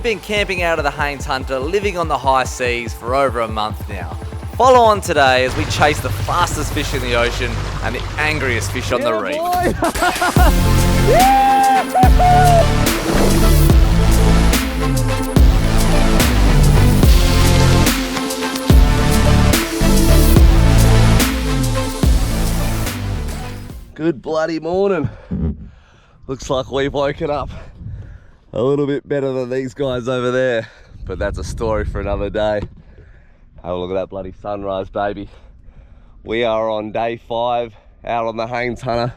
been camping out of the Haines Hunter, living on the high seas for over a month now. Follow on today as we chase the fastest fish in the ocean and the angriest fish on the reef. Good bloody morning. Looks like we've woken up a little bit better than these guys over there, but that's a story for another day. Have a look at that bloody sunrise, baby. We are on day 5 out on the Haines Hunter,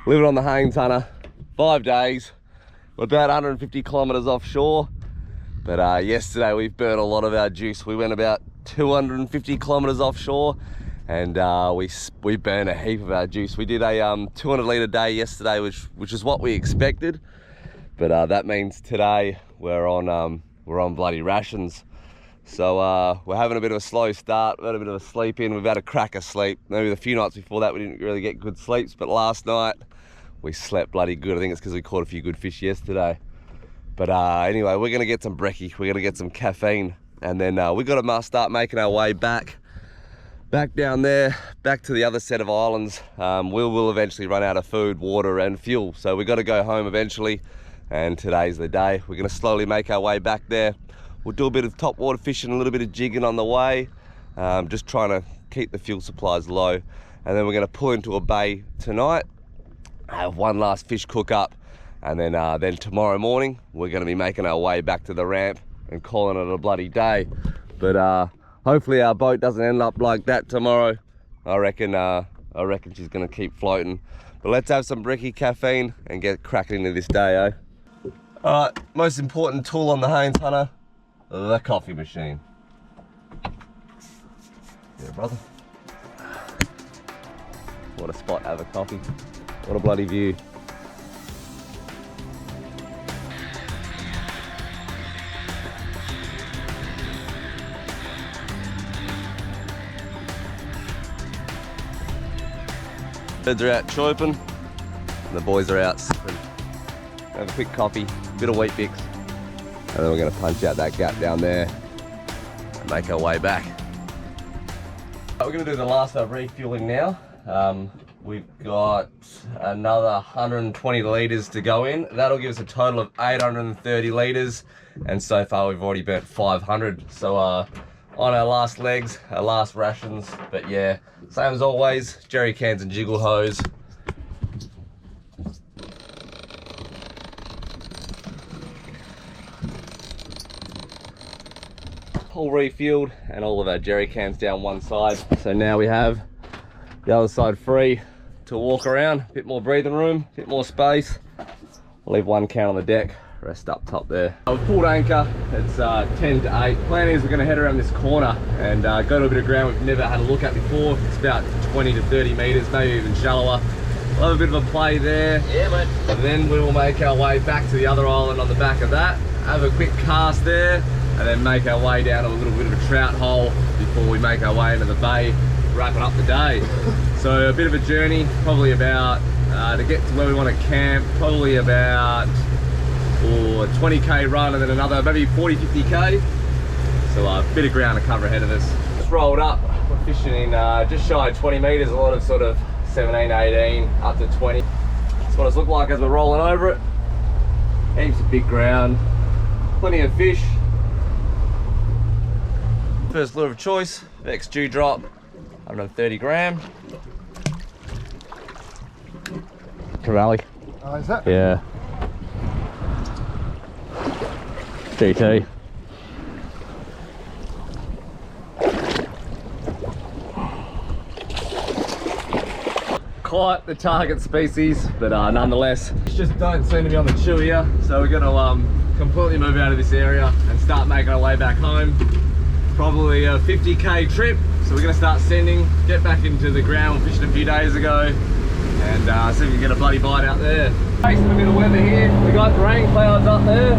living on the Haines Hunter. 5 days. We're about 150 kilometers offshore, but yesterday we've burnt a lot of our juice. We went about 250 kilometers offshore, and we burned a heap of our juice. We did a 200 litre day yesterday, which is what we expected, but that means today we're on bloody rations. So we're having a bit of a slow start. We've had a bit of a sleep in. We've had a cracker sleep. Maybe the few nights before that we didn't really get good sleeps, but last night we slept bloody good. I think it's because we caught a few good fish yesterday. But anyway, we're gonna get some brekkie. We're gonna get some caffeine, and then we gotta start making our way back down there, back to the other set of islands. We'll eventually run out of food, water and fuel, so we got to go home eventually, and today's the day. We're going to slowly make our way back there. We'll do a bit of top water fishing, a little bit of jigging on the way, just trying to keep the fuel supplies low, and then we're going to pull into a bay tonight, have one last fish cook up, and then tomorrow morning we're going to be making our way back to the ramp and calling it a bloody day. But hopefully our boat doesn't end up like that tomorrow. I reckon she's gonna keep floating. But let's have some brekkie caffeine and get cracking into this day, eh? All right, most important tool on the Haines Hunter, the coffee machine. Yeah, brother. What a spot to have a coffee. What a bloody view. Birds are out chirping, and the boys are out sipping. Have a quick coffee, bit of wheat bix, and then we're going to punch out that gap down there and make our way back. We're going to do the last refueling now. We've got another 120 litres to go in. That'll give us a total of 830 litres, and so far we've already burnt 500. So on our last legs, our last rations. But yeah, same as always, jerry cans and jiggle hose. All refueled, and all of our jerry cans down one side. So now we have the other side free to walk around. A bit more breathing room, a bit more space. I'll leave one can on the deck, rest up top there. We've pulled anchor. It's 10 to 8. Plan is we're going to head around this corner and go to a bit of ground we've never had a look at before. It's about 20 to 30 meters, maybe even shallower. We'll have a bit of a play there. Yeah, mate. And then we will make our way back to the other island on the back of that. Have a quick cast there, and then make our way down to a little bit of a trout hole before we make our way into the bay, wrapping up the day. So a bit of a journey, probably about, to get to where we want to camp, probably about a 20k run, and then another maybe 40-50k. So a bit of ground to cover ahead of us. Just rolled up, we're fishing in just shy of 20 meters, a lot of sort of 17, 18, up to 20. That's what it's looked like as we're rolling over it. Heaps of big ground, plenty of fish. First lure of choice, Vex Dewdrop, 130 gram. Trevally. Oh, is that? Yeah. GT. Quite the target species, but nonetheless, just don't seem to be on the chew here. So we're gonna completely move out of this area and start making our way back home. Probably a 50k trip, so we're gonna start sending, get back into the ground we fished a few days ago, and see if we can get a bloody bite out there. Facing a bit of weather here, we got rain clouds up there.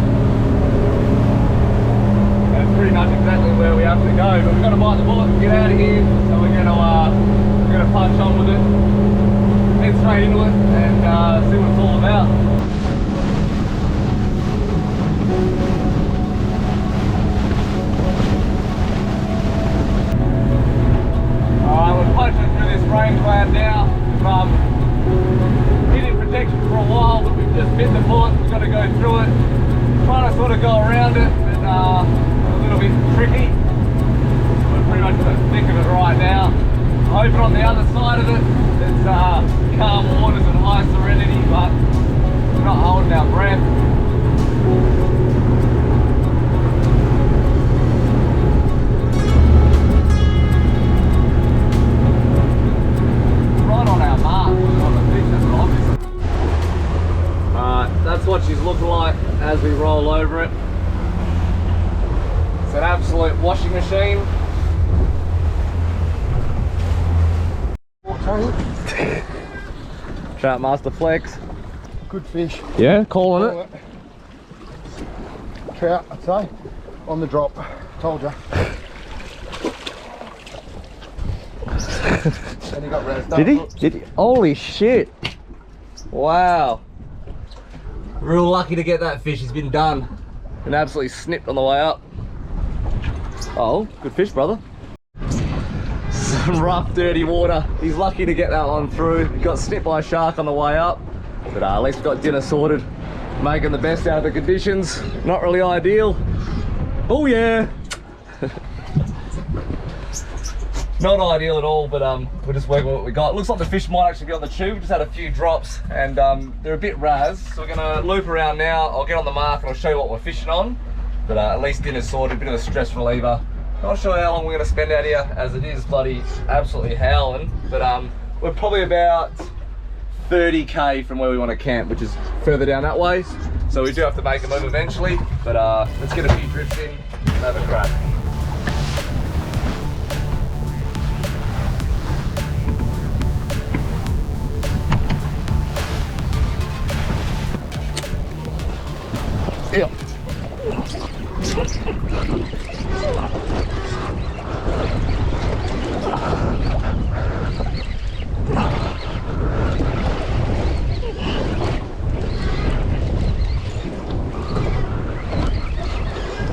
That's pretty much exactly where we have to go, but we've got to bite the bullet and get out of here. So we're gonna punch on with it, head straight into it, and see what it's all about. to go around it, but a little bit tricky. We're pretty much in the thick of it right now. Hoping on the other side of it, it's calm waters and high serenity, but we're not holding our breath. Right on our mark on the thickness, obviously. That's what she's looking like as we roll over it. It's an absolute washing machine. Trout Master Flex. Good fish. Yeah, calling it. Trout, I'd say. On the drop. Told you. And he got razzed up. Did he? Did he? Holy shit. Wow. Real lucky to get that fish. He's been done. Been absolutely snipped on the way up. Oh, good fish, brother. Some rough, dirty water. He's lucky to get that one through. Got snipped by a shark on the way up. But at least we got dinner sorted. Making the best out of the conditions. Not really ideal. Oh yeah. Not ideal at all, but we're just working with what we got. Looks like the fish might actually be on the tube. We just had a few drops and they're a bit raz. So we're gonna loop around now. I'll get on the mark and I'll show you what we're fishing on. But at least dinner's sorted, a bit of a stress reliever. Not sure how long we're gonna spend out here as it is bloody absolutely howling. But we're probably about 30k from where we want to camp, which is further down that way. So we do have to make a move eventually. But let's get a few drifts in and have a crack. Yeah.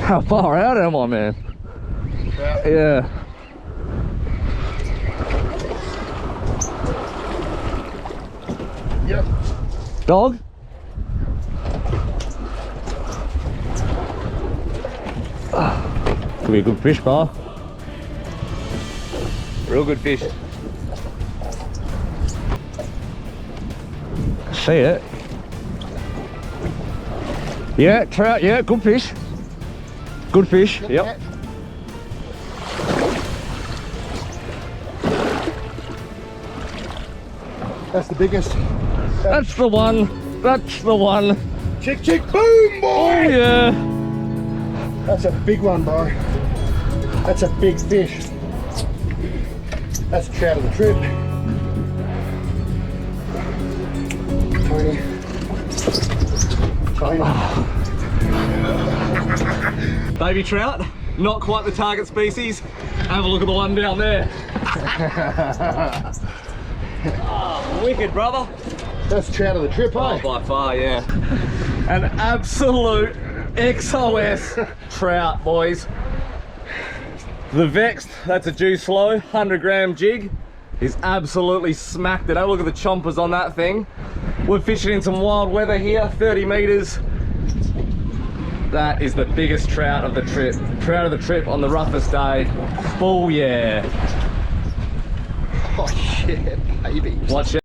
How far out am I, man? Yeah. Yep. Dog? Could be a good fish, bar. Real good fish. See it? Yeah, trout, yeah, good fish. Good fish, yep. That's the biggest. That's the one. That's the one. Chick, chick, boom, boy! Oh, yeah. That's a big one, bro. That's a big fish. That's a trout of the trip. Tony. Baby trout, not quite the target species. Have a look at the one down there. Oh, wicked, brother. That's trout of the trip, Oh, eh? by far, yeah. An absolute XOS trout, boys. The Vexed, that's a juice slow, 100-gram jig. He's absolutely smacked it. Have a look at the chompers on that thing. We're fishing in some wild weather here, 30 meters. That is the biggest trout of the trip. Trout of the trip on the roughest day. Oh yeah. Oh shit, baby. Watch it.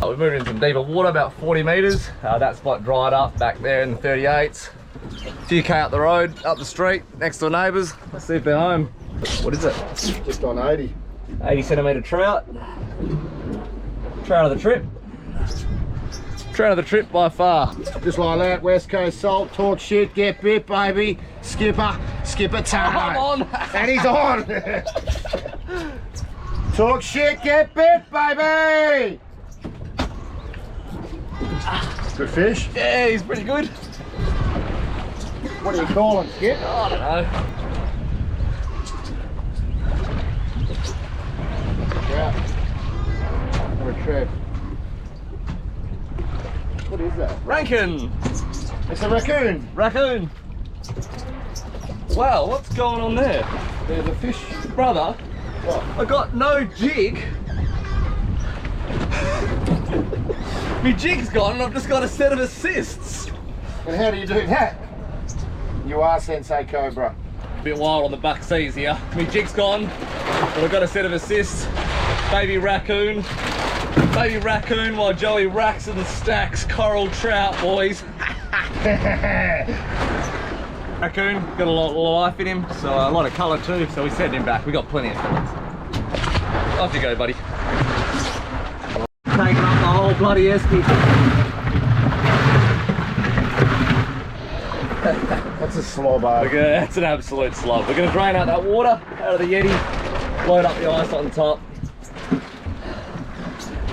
We've moved into some deeper water, about 40 meters. That spot dried up back there in the 38s. A few K up the road, up the street, next to the neighbours. Let's see if they're home. What is it? Just on 80. 80 centimetre trout. Trout of the trip. Trout of the trip by far. Just like that, West Coast Salt, talk shit, get bit, baby. Skipper time. I'm on. And he's on. Talk shit, get bit, baby. Good fish. Yeah, he's pretty good. What are you calling, Skip? Oh, I don't know. Trout. Or a tread. What is that? Rankin. It's a raccoon. Raccoon. Wow, what's going on there? There's a fish. Brother, What? I got no jig. My jig's gone and I've just got a set of assists. And how do you do that? You are Sensei Cobra. A bit wild on the buck seas here. My jig's gone, but I've got a set of assists. Baby raccoon while Joey racks and stacks coral trout, boys. Raccoon, got a lot of life in him, so a lot of colour too, so we sent him back. We got plenty of colours. Off you go, buddy. Taking up the whole bloody esky. That's a slobber. That's an absolute slob. We're going to drain out that water out of the Yeti, load up the ice on top,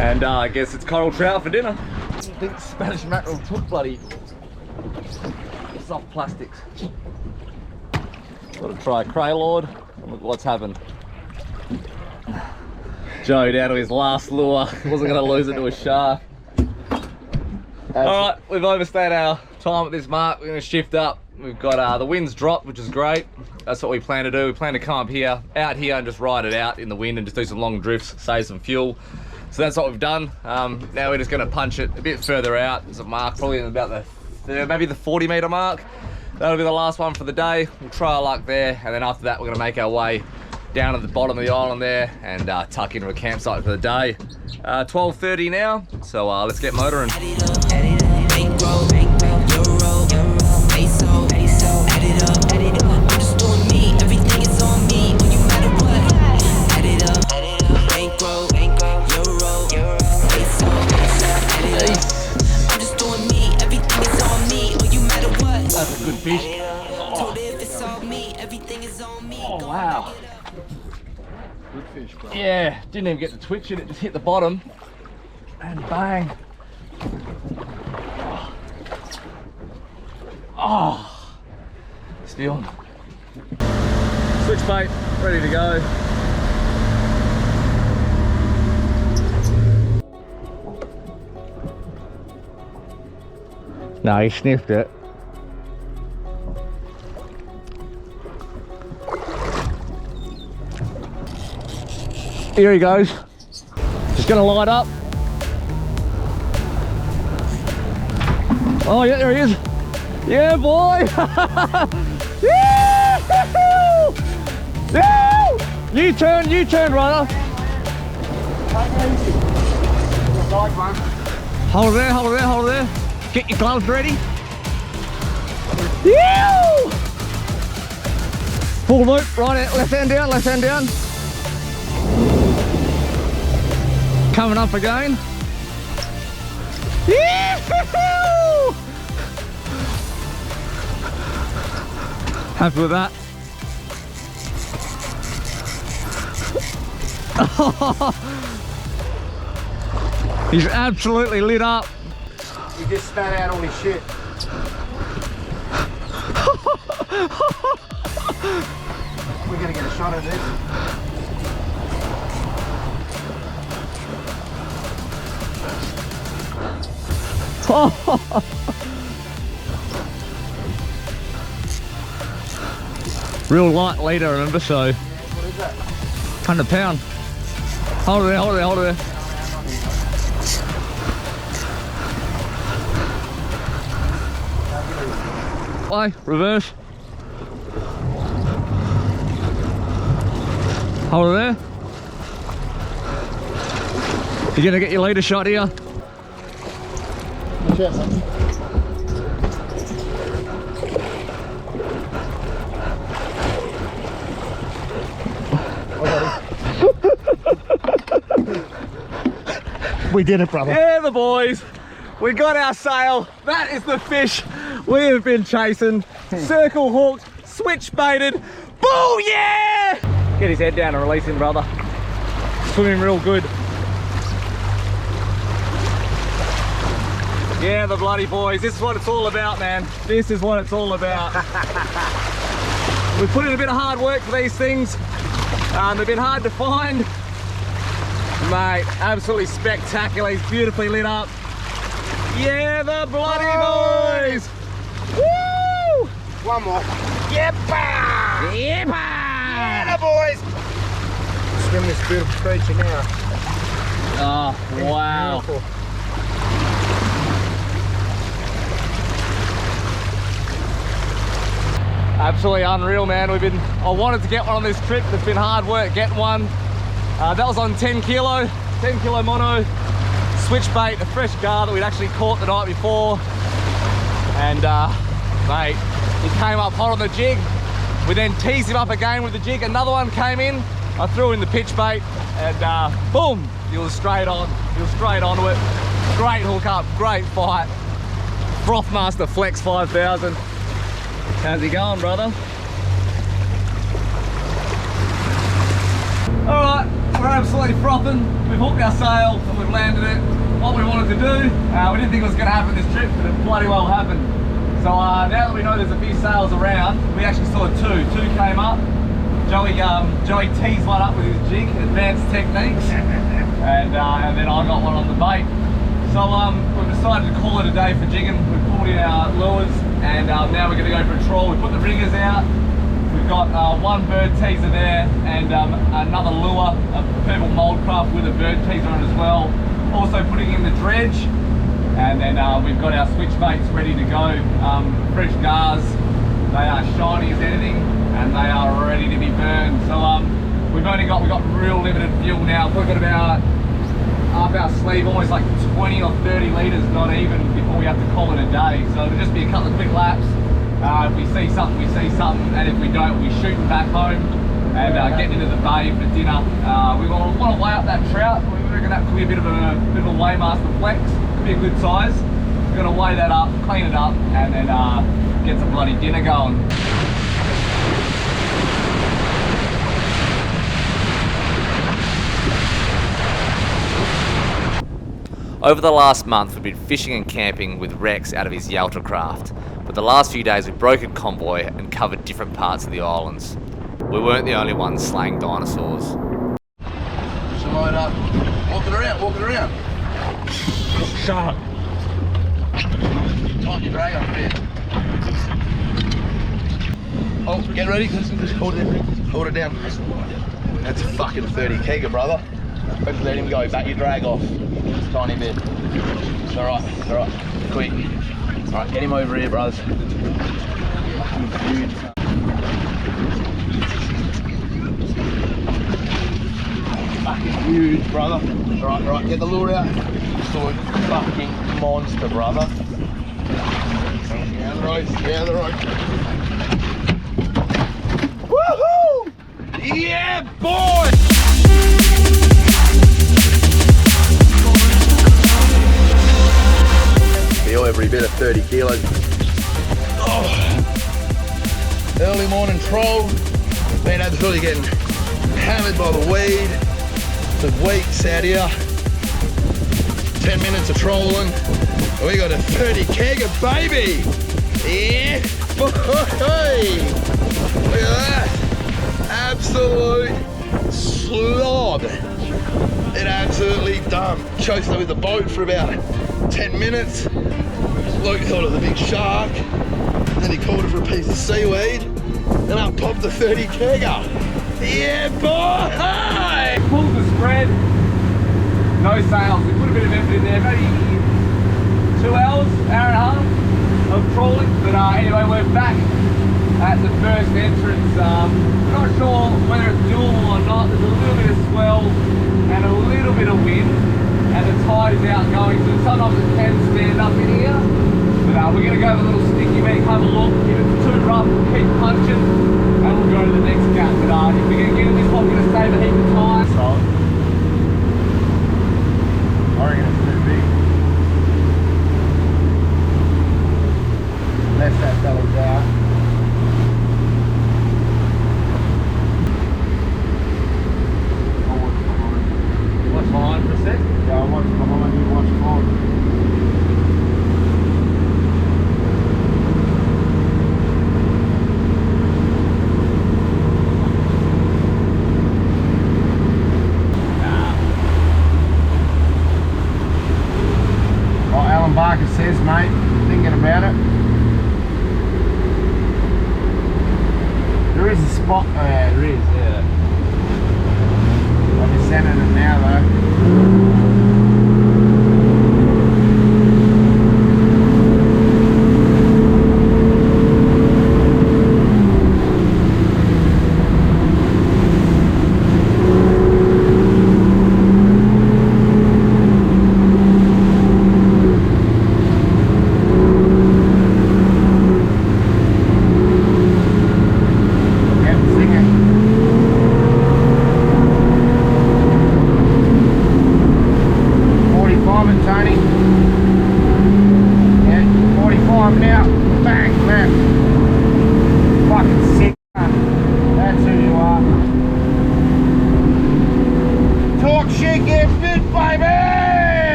and I guess it's coral trout for dinner. I think Spanish mackerel took bloody soft plastics. Got to try Craylord and look what's happened. Joe down to his last lure. Wasn't going to lose it to a shark. Alright, we've overstayed our time at this mark. We're going to shift up. We've got the wind's dropped, which is great. That's what we plan to do. We plan to come up here, out here, and just ride it out in the wind and just do some long drifts, save some fuel. So that's what we've done. Now we're just going to punch it a bit further out. There's a mark, probably about maybe the 40 metre mark. That'll be the last one for the day. We'll try our luck there, and then after that we're going to make our way down at the bottom of the island there and tuck into a campsite for the day. 12:30 now, so let's get motoring. That's a good fish. Oh wow. Good fish, bro. Yeah, didn't even get to twitch it, it just hit the bottom and bang. Oh, still. Switch bait, ready to go. No, he sniffed it. Here he goes. Just gonna light up. Oh yeah, there he is. Yeah, boy. You turn, brother. Hold it there. Get your gloves ready. Yeah. Full loop, right, left hand down. Coming up again. Happy with that. He's absolutely lit up. He just spat out all his shit. We're gonna get a shot of this. Real light leader, remember, so. What is that? 100 pound. Hold it there. Play, reverse. Hold it there. You're gonna get your leader shot here. Cheers. We did it, brother. Yeah, the boys. We got our sail. That is the fish we have been chasing. Circle hooked, switch baited. Boo, yeah! Get his head down and release him, brother. Swimming real good. Yeah, the bloody boys. This is what it's all about, man. This is what it's all about. We put in a bit of hard work for these things. They've been hard to find. Mate, absolutely spectacular. He's beautifully lit up. Yeah, the bloody boys! Woo! One more. Yeppa! Yeah, the boys! Swim this beautiful creature now. Oh, wow. Beautiful. Absolutely unreal, man. I wanted to get one on this trip. It's been hard work getting one. That was on 10 kilo mono, switch bait, a fresh gar that we'd actually caught the night before. And mate, he came up hot on the jig. We then teased him up again with the jig. Another one came in. I threw in the pitch bait and boom, he was straight on. He was straight onto it. Great hook up, great fight. Frothmaster Flex 5000. How's he going, brother? All right, we're absolutely frothing. We've hooked our sail and we've landed it. What we wanted to do, we didn't think it was going to happen this trip, but it bloody well happened. So now that we know there's a few sails around, we actually saw two. Two came up. Joey teased one up with his jig, advanced techniques, and then I got one on the bait. So we've decided to call it a day for jigging. We've pulled in our lures, and now we're going to go for a trawl. We put the riggers out. We've got one bird teaser there, and another lure, a purple mold craft with a bird teaser on it as well. Also putting in the dredge. And then we've got our switch baits ready to go. Fresh gars, they are shiny as anything, and they are ready to be burned. So we've got real limited fuel now. We've got about up our sleeve, almost like 20 or 30 litres, not even, before we have to call it a day. So it'll just be a couple of quick laps. If we see something, we see something, and if we don't, we're shooting back home and getting into the bay for dinner. We want to weigh up that trout. We reckon that could be a bit of a Weighmaster Flex. A good size. We're going to weigh that up, clean it up, and then get some bloody dinner going. Over the last month we've been fishing and camping with Rex out of his Yalta craft, but the last few days we've broken convoy and covered different parts of the islands. We weren't the only ones slaying dinosaurs. So line up, walking around. Shark. Time you drag on a bit. Oh, get ready. Hold it down. That's a fucking 30 kegger, brother. Just let him go. Back your drag off. Just a tiny bit. It's alright. It's alright. Quick. Alright, get him over here, brothers. Fucking huge. Fucking huge, brother. Alright, get the lure out. Absolute fucking monster, brother. Down the road. Woohoo! Yeah, boy! Feel every bit of 30 kilos. Oh. Early morning troll. Been absolutely getting hammered by the weed. For weeks out here. 10 minutes of trolling. We got a 30 kegger, baby. Yeah. Hey. Look at that. Absolute slob. It absolutely dumped. Chased it with the boat for about 10 minutes. Luke thought it was a big shark. Then he called it for a piece of seaweed. Then I popped the 30 kegger. Yeah, boy! Hey! Pulled the spread. No sails. We put a bit of effort in there. Maybe 2 hour and a half of trawling. But anyway, we're back at the first entrance. Not sure whether it's doable or not. There's a little bit of swell and a little bit of wind, and the tide is outgoing, so sometimes it can stand up in here. But we're going to go with a little sticky beak, have a look. If it's too rough, keep punching, and we'll go to the next gap. But if we're going to get in this one, we're going to save a heap of time. So, I reckon it's too big. Unless that settles out. Watch behind for a sec? Yeah, I'll watch behind you, watch forward. Barker says, mate, thinking about it. There is a spot. Oh yeah, there is, yeah. I'm just sending it now though.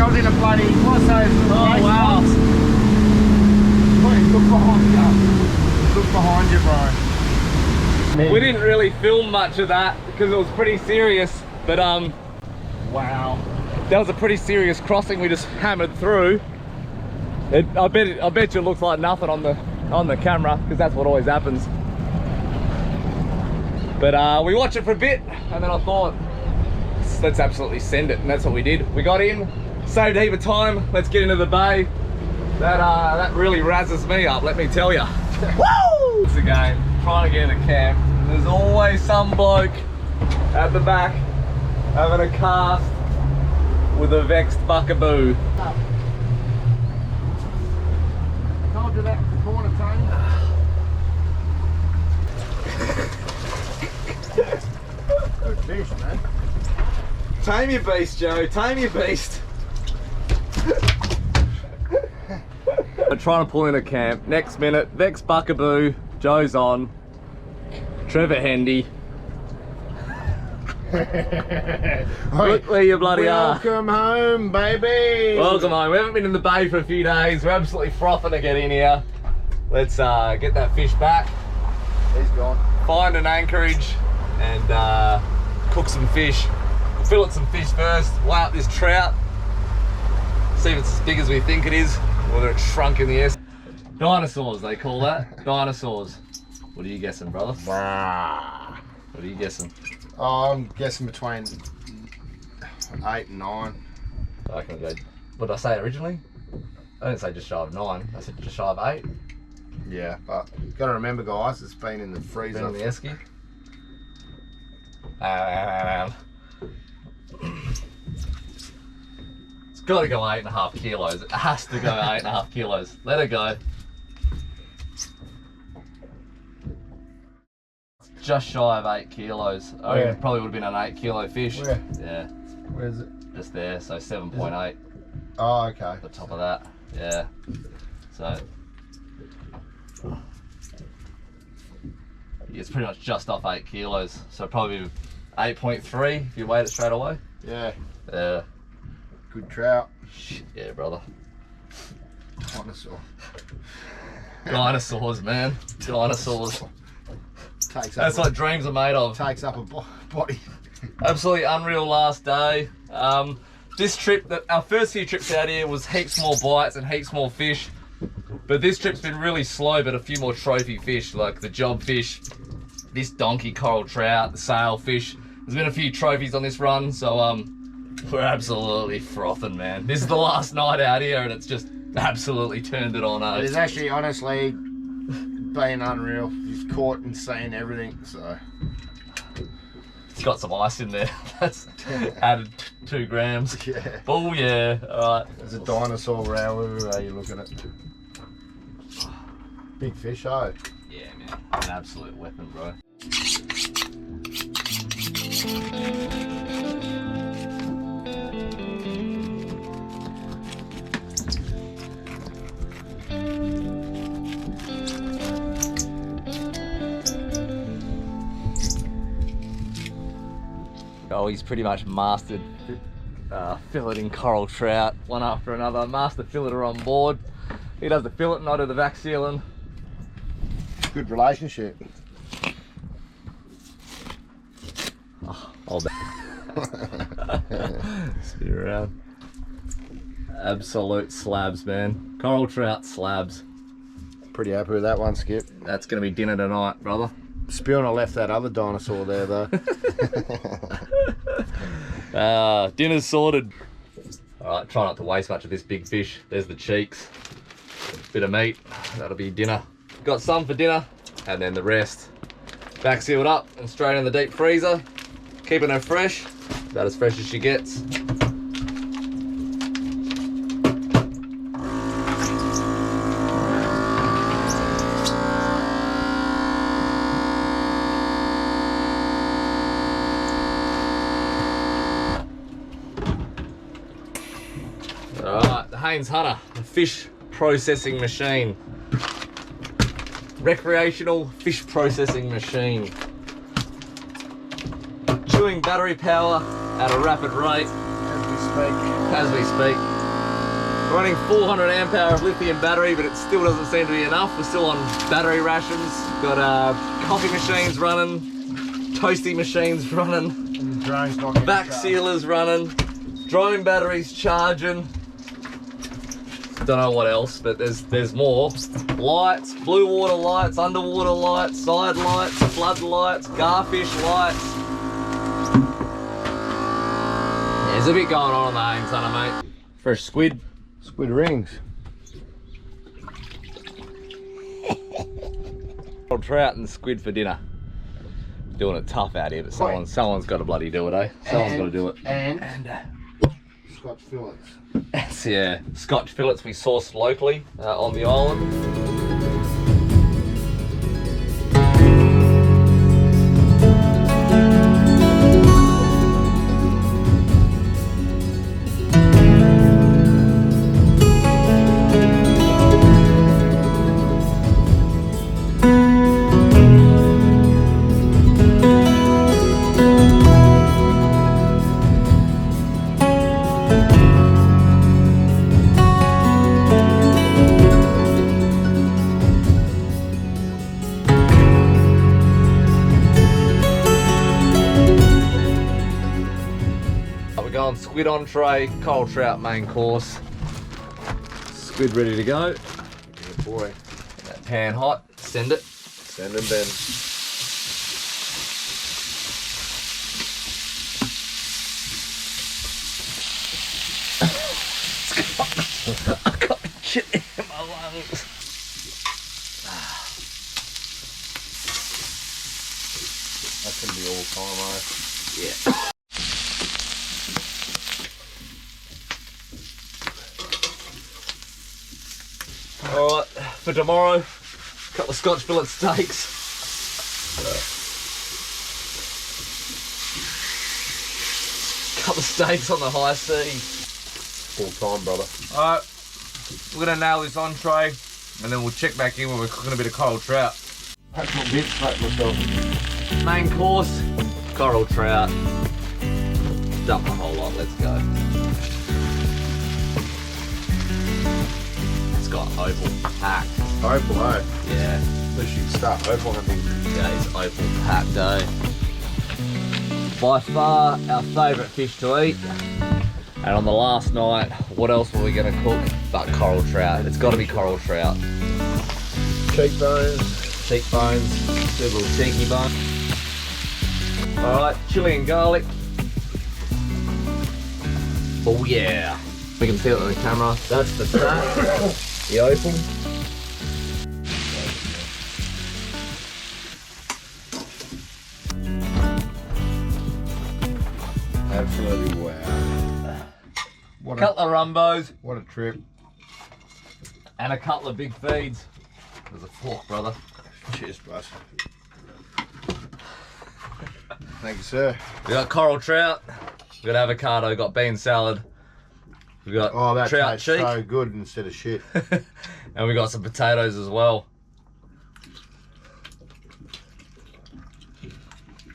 I was in a bloody, what's those? Oh, wow. Wait, look behind you. Look behind you, bro. We didn't really film much of that because it was pretty serious, but Wow. that was a pretty serious crossing we just hammered through. I bet you it looks like nothing on the camera because that's what always happens. But we watched it for a bit and then I thought, let's absolutely send it, and that's what we did. We got in, saved a heap of time. Let's get into the bay. That really razzes me up, let me tell you. Woo! It's a game, trying to get in a camp. There's always some bloke at the back having a cast with a vexed buckaboo. Told you that was the corner, Tony. Good fish, man. Tame your beast, Joe, tame your beast. I'm trying to pull in a camp. Next minute, Vex Buckaboo, Joe's on, Trevor Hendy. Look where you bloody are. Welcome home, baby. Welcome home. We haven't been in the bay for a few days. We're absolutely frothing to get in here. Let's get that fish back. He's gone. Find an anchorage and cook some fish. We'll fillet some fish first, weigh up this trout, see if it's as big as we think it is, whether it's shrunk in the air. Dinosaurs, they call that. Dinosaurs. What are you guessing, brother? Bah. What are you guessing? Oh, I'm guessing between 8 and 9. I can go. What did I say originally? I didn't say just shy of 9. I said just shy of 8. Yeah, but gotta remember, guys, it's been in the freezer. Been in the esky. It's got to go 8.5 kilos. It has to go 8.5 kilos. Let it go. Just shy of 8 kilos. Oh, Where? it probably would have been an 8 kilo fish. Where? Yeah, Where is it? just there. So 7.8 Oh, okay. at the top of that. Yeah. So it's pretty much just off 8 kilos. So probably 8.3 if you weighed it straight away. Yeah, Yeah. good trout. Shit, yeah, brother. Dinosaur. Dinosaurs, man. Dinosaurs. Takes That's up, what dreams are made of. takes up a body. Absolutely unreal last day. This trip, our first few trips out here was heaps more bites and heaps more fish. But this trip's been really slow, but a few more trophy fish, like the job fish, this donkey coral trout, the sailfish. There's been a few trophies on this run, so we're absolutely frothing, man. This is the last night out here and it's just absolutely turned it on. It is actually, honestly, been unreal. You've caught and seen everything, so. It's got some ice in there. That's added 2 grams. Yeah. Oh yeah, alright. There's a dinosaur however way you look at it. Big fish, oh. Yeah, man. An absolute weapon, bro. Oh, he's pretty much mastered filleting coral trout, one after another. Master filleter on board. He does the fillet and I do the vac sealing. Good relationship. Hold Spin around. Absolute slabs, man. Coral trout slabs. Pretty happy with that one, Skip. That's gonna be dinner tonight, brother. Spion, I left that other dinosaur there though. Dinner's sorted. Alright, try not to waste much of this big fish. There's the cheeks. Bit of meat. That'll be dinner. Got some for dinner, and then the rest back sealed up and straight in the deep freezer. Keeping her fresh, about as fresh as she gets. Alright, the Haines Hunter, the fish processing machine. Recreational fish processing machine. Chewing battery power at a rapid rate. As we As we speak. Running 400 amp hour of lithium battery, but it still doesn't seem to be enough. We're still on battery rations. Got coffee machines running, toasty machines running, And the drone's not getting back charged. sealers running, drone batteries charging. Don't know what else, but there's more. Lights, blue water lights, underwater lights, side lights, flood lights, garfish lights. Yeah, there's a bit going on the Haines Hunter, mate. Fresh squid. Squid rings. Trout and squid for dinner. Doing it tough out here, but someone's got to bloody do it, eh? Someone's got to do it. And Scotch fillets. That's, yeah, Scotch fillets we sourced locally on the island. Going squid entree, coral trout main course. Squid ready to go. Yeah, boy. That pan hot, send it. Send them then. I got shit in my lungs. That's gonna be all time, eh? Yeah. Alright, for tomorrow, a couple of Scotch fillet steaks. Couple of steaks on the high seas. Full time, brother. Alright, we're gonna nail this entree and then we'll check back in when we're cooking a bit of coral trout. Pack my bits, pack myself. Main course, coral trout. Dump the whole lot, let's go. It's got opal packed. Opal, eh? Yeah, At least you can start opal hunting. yeah, it's opal packed, eh? By far our favourite fish to eat. And on the last night, what else were we gonna cook but coral trout? It's gotta be coral trout. Cheekbones. Cheekbones, do a little cheeky bone. Alright, chili and garlic. Oh yeah. We can see it on the camera. That's the start. The opal. Absolutely wow. What a, Couple of rumbos what a trip. and a couple of big feeds. There's a fork, brother. Cheers, bud. Thank you, sir. We got coral trout, we got avocado, we got bean salad, we got Oh, that trout tastes cheek, so good instead of shit. and we got some potatoes as well.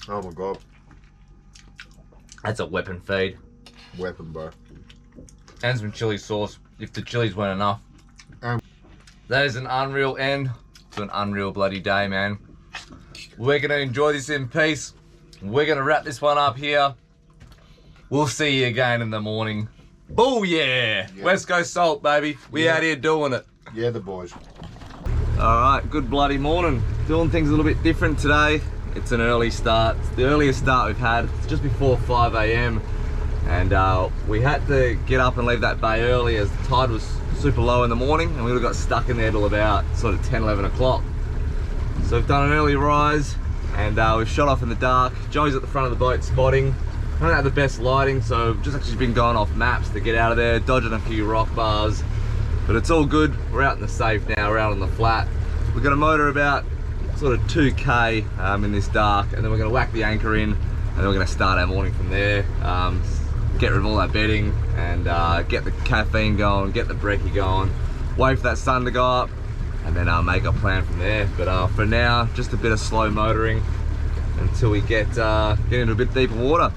Oh my god. That's a weapon feed. Weapon, bro. And some chili sauce, if the chilies weren't enough. Um. That is an unreal end to an unreal bloody day, man. We're gonna enjoy this in peace. We're gonna wrap this one up here. We'll see you again in the morning. Oh yeah! Yeah. Westcoast Salt, baby. We Yeah. out here doing it. Yeah, the boys. Alright, good bloody morning. Doing things a little bit different today. It's an early start. It's the earliest start we've had. It's just before 5 AM. And we had to get up and leave that bay early as the tide was super low in the morning and we would have got stuck in there till about sort of 10, 11 o'clock. So we've done an early rise and we've shot off in the dark. Joey's at the front of the boat spotting. I don't have the best lighting, so I've just actually been going off maps to get out of there, dodging a few rock bars. But it's all good. We're out in the safe now, we're out on the flat. We're gonna motor about sort of 2K in this dark, and then we're gonna whack the anchor in, and then we're gonna start our morning from there. Get rid of all that bedding and get the caffeine going, get the brekkie going, wait for that sun to go up, and then make a plan from there. But for now, just a bit of slow motoring until we get into a bit deeper water.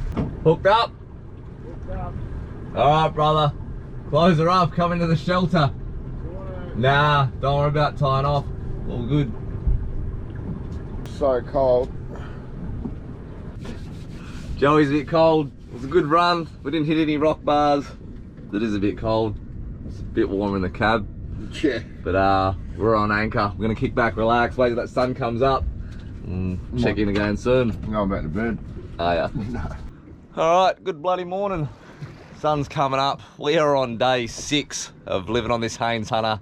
Hooked up. Alright, brother. Close her up, come into the shelter. Nah, don't worry about tying off. All good. So cold. Joey's a bit cold. It was a good run. We didn't hit any rock bars. It is a bit cold. It's a bit warm in the cab. Yeah. But we're on anchor. We're gonna kick back, relax, wait till that sun comes up. Check in again soon. I'm going back to bed. Oh yeah. No. Alright, good bloody morning. Sun's coming up. We are on day 6 of living on this Haines Hunter.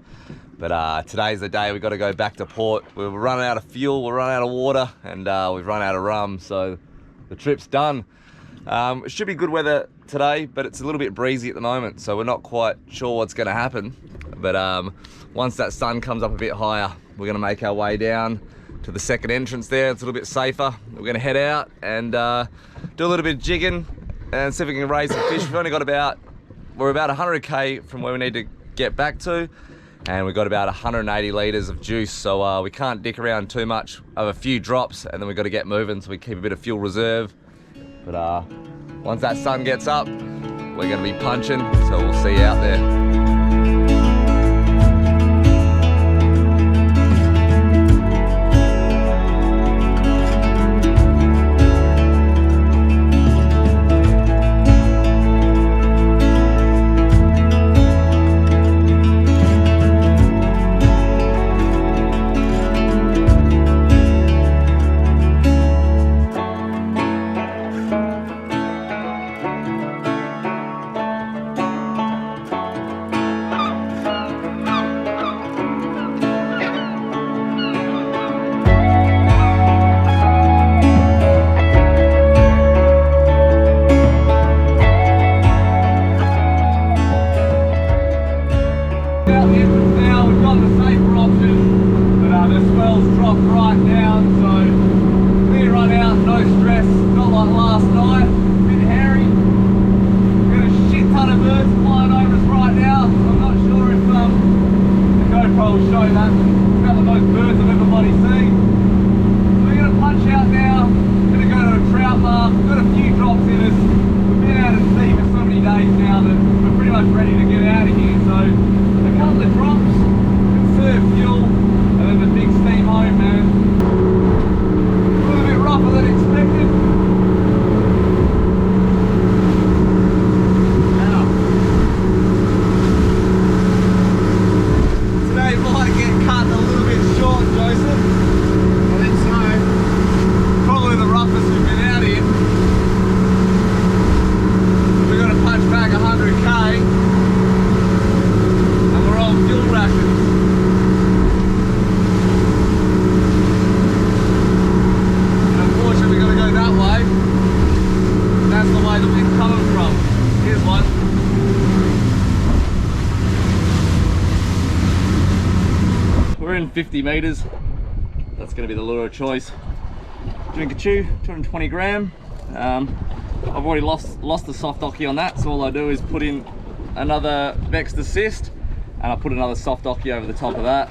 But today's the day we've got to go back to port. We've run out of fuel, we've run out of water, and we've run out of rum, so the trip's done. It should be good weather today, but it's a little bit breezy at the moment, so we're not quite sure what's going to happen. But once that sun comes up a bit higher, we're going to make our way down to the second entrance there. It's a little bit safer. We're going to head out and do a little bit of jigging and see if we can raise some fish. We've only got we're about 100k from where we need to get back to, and we've got about 180 litres of juice, so we can't dick around too much. I have a few drops and then we've got to get moving, so we keep a bit of fuel reserve. But once that sun gets up, we're going to be punching, so we'll see you out there. We're in 50 meters. That's going to be the lure of choice. Drink a chew, 220 gram. I've already lost the soft ocky on that, so all I do is put in another Vex Assist, and I put another soft ocky over the top of that,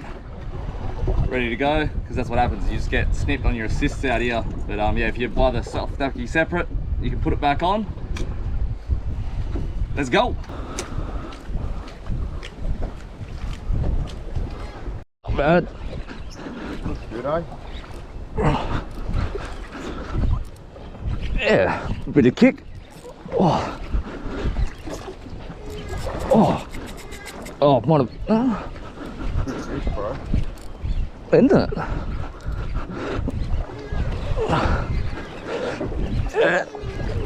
ready to go, because that's what happens. You just get snipped on your assists out here. But yeah, if you buy the soft ocky separate, you can put it back on. Let's go. Not bad. Good, eh? Yeah, a bit of kick. Oh, oh, oh, one of Good fish, bro. Isn't it? Yeah,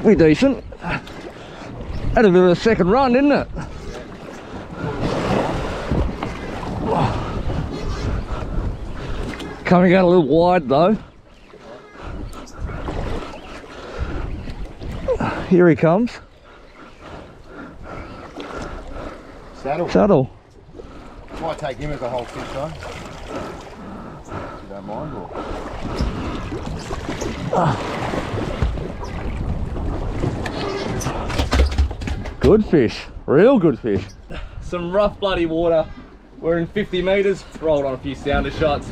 pretty decent. Had a bit of a second run, didn't it? Coming out a little wide though. Here he comes. Saddle. Saddle. Might take him as a whole fish though. If you don't mind, or... Good fish, real good fish. Some rough bloody water. We're in 50 meters, rolled on a few sounder shots.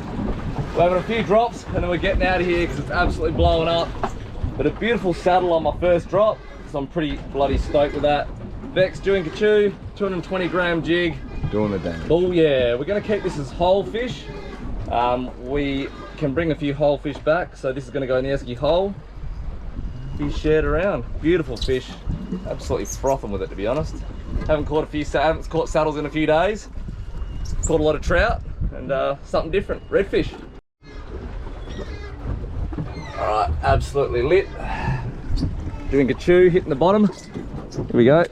We're having a few drops and then we're getting out of here because it's absolutely blowing up. But a beautiful saddle on my first drop, so I'm pretty bloody stoked with that. Vex Doing Kachu, 220 gram jig. Doing the damage. Oh yeah, we're gonna keep this as whole fish. We can bring a few whole fish back, so this is gonna go in the esky whole. Be shared around. Beautiful fish. Absolutely frothing with it, to be honest. Haven't caught saddles in a few days. Caught a lot of trout and something different, redfish. All right, absolutely lit. Doing a chew, hitting the bottom. Here we go.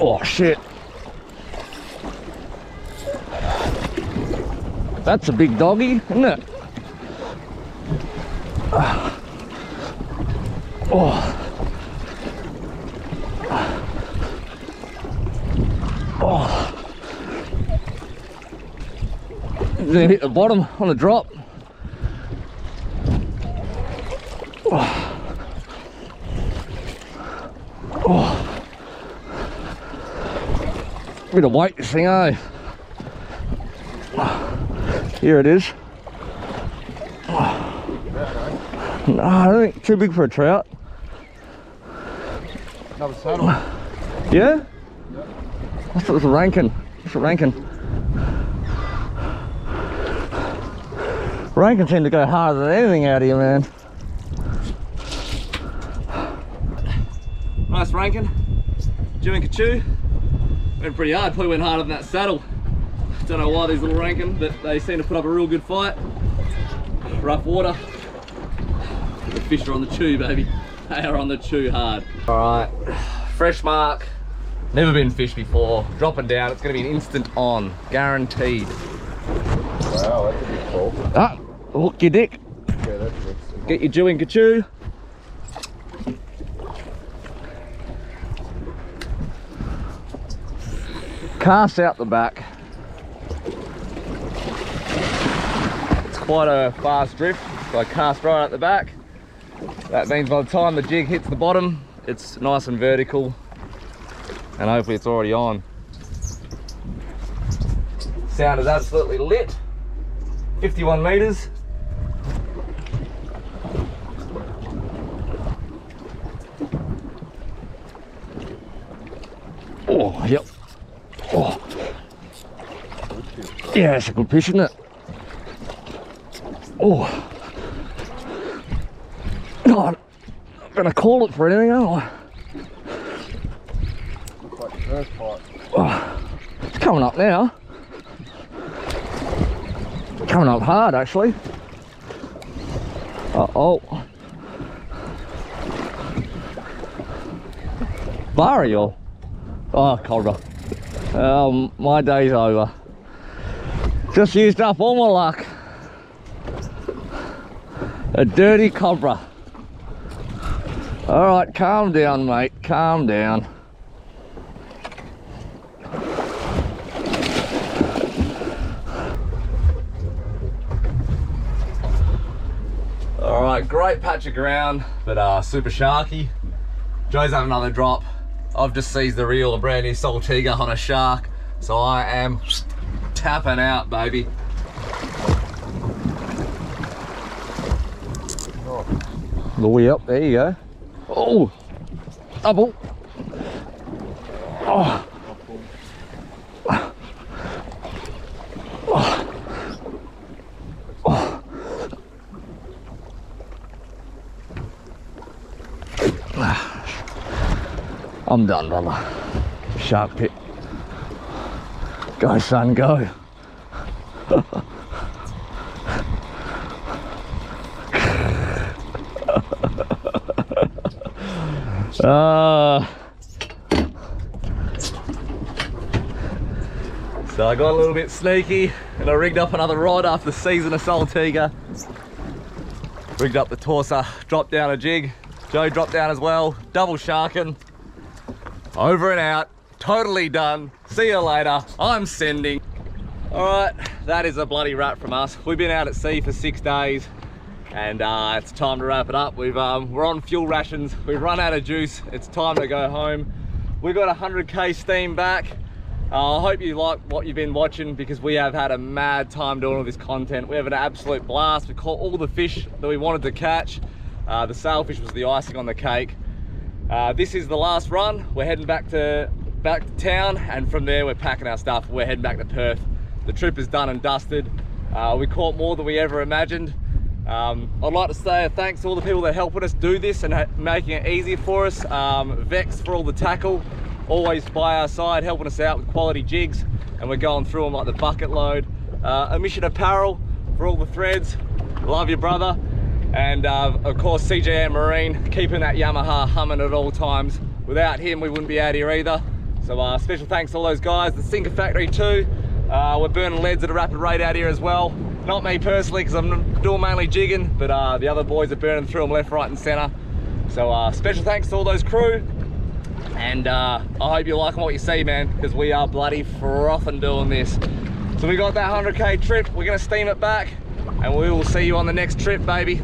Oh shit. That's a big doggy, isn't it? Oh. Oh. Gonna hit the bottom on a drop. Oh. Oh. Bit of weight this thing, eh? Here it is. No, I don't think too big for a trout. Another saddle. Yeah? I thought it was a rankin. What's a rankin? Rankin seem to go harder than anything out here, man. Nice rankin. Doing Kachu. Went pretty hard, probably went harder than that saddle. Don't know why these little rankin, but they seem to put up a real good fight. Rough water. The fish are on the chew, baby. They are on the chew hard. All right, fresh mark. Never been fished before. Dropping down, it's gonna be an instant on, guaranteed. Wow, that's a big pull. Ah, hook your dick. Yeah, that's good. Get your Jew and Kachu. Cast out the back. It's quite a fast drift, so I cast right at the back. That means by the time the jig hits the bottom, it's nice and vertical, and hopefully it's already on. Sound is absolutely lit. 51 meters. Oh, yep. Oh. Yeah, it's a good fish, isn't it? Oh. No, I'm not gonna call it for anything, am I? Looks like the first fight. Oh. It's coming up now. Coming up hard, actually. Uh-oh. Barrio. Oh, cobra. My day's over. Just used up all my luck. A dirty cobra. All right, calm down, mate. Calm down. All right, great patch of ground, but super sharky. Joe's having another drop. I've just seized the reel, a brand new Saltiga on a shark, so I am tapping out, baby. Louie up, there you go. Oh, double. Oh. Oh. Oh. I'm done, brother. Shark pit. Go, son, go. So I got a little bit sneaky and I rigged up another rod after the season of Saltiga. Rigged up the torsa, dropped down a jig. Joe dropped down as well, double sharking. Over and out, totally done. See you later, I'm sending. All right, that is a bloody wrap from us. We've been out at sea for 6 days and it's time to wrap it up. We're on fuel rations. We've run out of juice. It's time to go home. We got 100k steam back I hope you like what you've been watching, because we have had a mad time doing all this content. We have an absolute blast. We caught all the fish that we wanted to catch. The sailfish was the icing on the cake. This is the last run. We're heading back to town, and from there we're packing our stuff. We're heading back to Perth. The trip is done and dusted. We caught more than we ever imagined. I'd like to say a thanks to all the people that are helping us do this and making it easy for us. Vex for all the tackle, always by our side, helping us out with quality jigs, and we're going through them like the bucket load. Emission Apparel for all the threads, love you brother. And of course CJM Marine, keeping that Yamaha humming at all times. Without him we wouldn't be out here either. So special thanks to all those guys. The Sinker Factory too. We're burning leads at a rapid rate out here as well. Not me personally, because I'm doing mainly jigging, but the other boys are burning through them left, right and center. So special thanks to all those crew. And I hope you're liking what you see, man, because we are bloody frothing doing this. So we got that 100K trip. We're gonna steam it back, and we will see you on the next trip, baby.